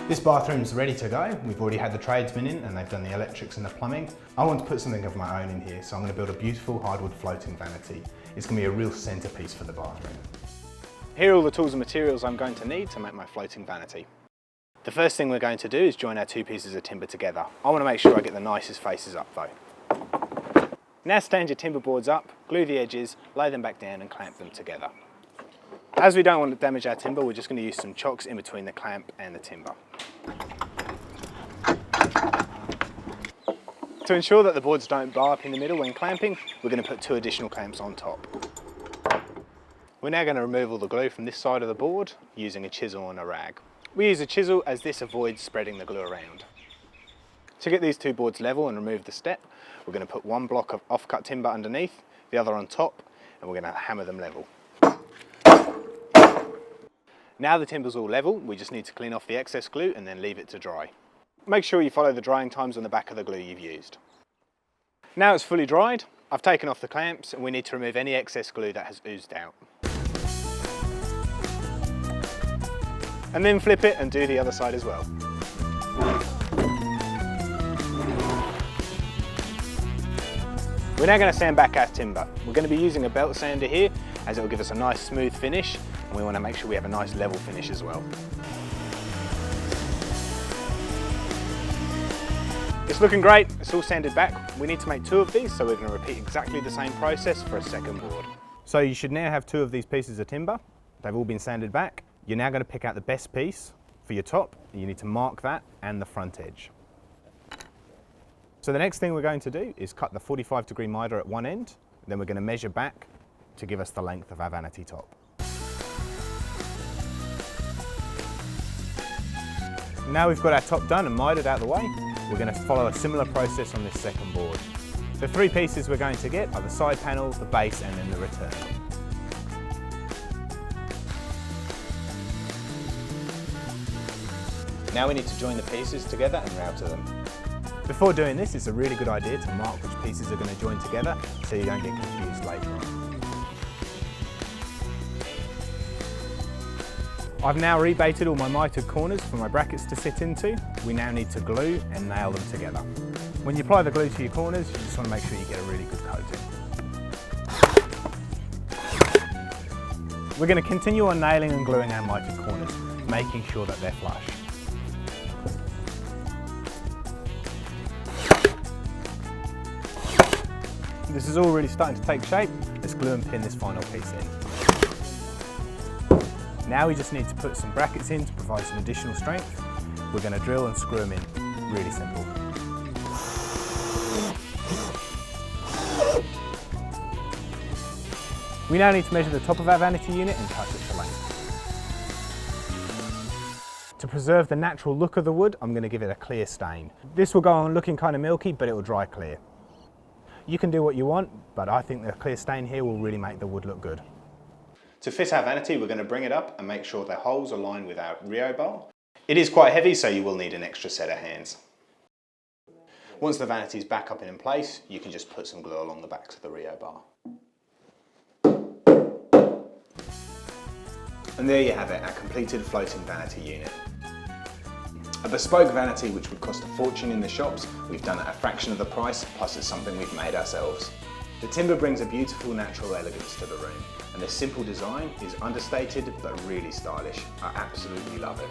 This bathroom's ready to go. We've already had the tradesmen in and they've done the electrics and the plumbing. I want to put something of my own in here, so I'm going to build a beautiful hardwood floating vanity. It's going to be a real centrepiece for the bathroom. Here are all the tools and materials I'm going to need to make my floating vanity. The first thing we're going to do is join our two pieces of timber together. I want to make sure I get the nicest faces up though. Now stand your timber boards up, glue the edges, lay them back down and clamp them together. As we don't want to damage our timber, we're just going to use some chocks in between the clamp and the timber. To ensure that the boards don't bar up in the middle when clamping, we're going to put 2 additional clamps on top. We're now going to remove all the glue from this side of the board using a chisel and a rag. We use a chisel as this avoids spreading the glue around. To get these 2 boards level and remove the step, we're going to put 1 block of off-cut timber underneath, the other on top, and we're going to hammer them level. Now the timber's all level, we just need to clean off the excess glue and then leave it to dry. Make sure you follow the drying times on the back of the glue you've used. Now it's fully dried, I've taken off the clamps and we need to remove any excess glue that has oozed out. And then flip it and do the other side as well. We're now going to sand back our timber. We're going to be using a belt sander here as it will give us a nice smooth finish, and we want to make sure we have a nice level finish as well. It's looking great, it's all sanded back. We need to make 2 of these, so we're going to repeat exactly the same process for a second board. So you should now have 2 of these pieces of timber. They've all been sanded back. You're now going to pick out the best piece for your top. You need to mark that and the front edge. So the next thing we're going to do is cut the 45-degree miter at one end, then we're going to measure back to give us the length of our vanity top. Now we've got our top done and mitered out of the way, we're going to follow a similar process on this second board. The 3 pieces we're going to get are the side panel, the base and then the return. Now we need to join the pieces together and router them. Before doing this, it's a really good idea to mark which pieces are going to join together so you don't get confused later on. I've now rebaited all my mitered corners for my brackets to sit into. We now need to glue and nail them together. When you apply the glue to your corners, you just want to make sure you get a really good coating. We're going to continue on nailing and gluing our mitered corners, making sure that they're flush. This is all really starting to take shape. Let's glue and pin this final piece in. Now we just need to put some brackets in to provide some additional strength. We're going to drill and screw them in. Really simple. We now need to measure the top of our vanity unit and cut it to length. To preserve the natural look of the wood, I'm going to give it a clear stain. This will go on looking kind of milky, but it will dry clear. You can do what you want, but I think the clear stain here will really make the wood look good. To fit our vanity, we're going to bring it up and make sure the holes align with our Rio bar. It is quite heavy, so you will need an extra set of hands. Once the vanity is back up and in place, you can just put some glue along the backs of the Rio bar. And there you have it, our completed floating vanity unit. A bespoke vanity which would cost a fortune in the shops, we've done at a fraction of the price, plus it's something we've made ourselves. The timber brings a beautiful natural elegance to the room, and the simple design is understated but really stylish. I absolutely love it.